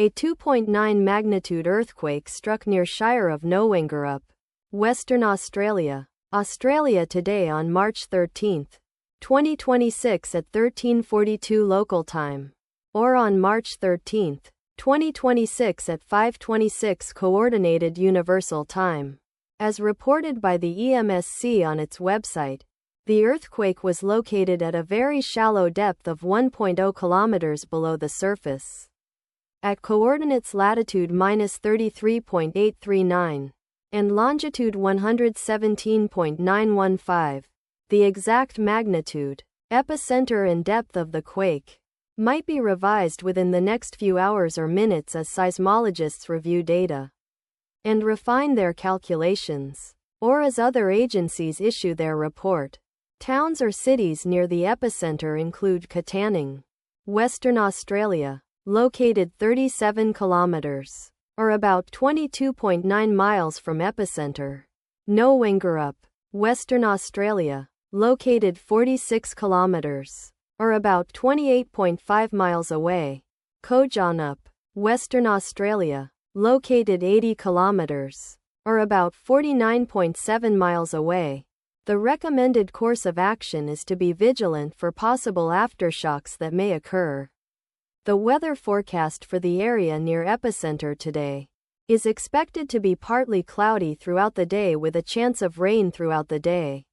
A 2.9 magnitude earthquake struck near Shire of Gnowangerup, Western Australia, today on March 13, 2026 at 13:42 local time, or on March 13, 2026 at 5:26 Coordinated Universal Time. As reported by the EMSC on its website, the earthquake was located at a very shallow depth of 1.0 kilometers below the surface, at coordinates latitude -33.839 and longitude 117.915. The exact magnitude, epicenter and depth of the quake might be revised within the next few hours or minutes as seismologists review data and refine their calculations, or as other agencies issue their report. Towns or cities near the epicenter include Katanning, Western Australia, located 37 kilometers, or about 22.9 miles from epicenter. Gnowangerup, Western Australia, located 46 kilometers, or about 28.5 miles away. Kojonup, Western Australia, located 80 kilometers, or about 49.7 miles away. The recommended course of action is to be vigilant for possible aftershocks that may occur. The weather forecast for the area near epicenter today is expected to be partly cloudy throughout the day with a chance of rain throughout the day.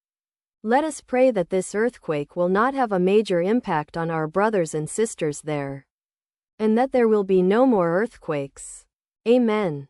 Let us pray that this earthquake will not have a major impact on our brothers and sisters there, and that there will be no more earthquakes. Amen.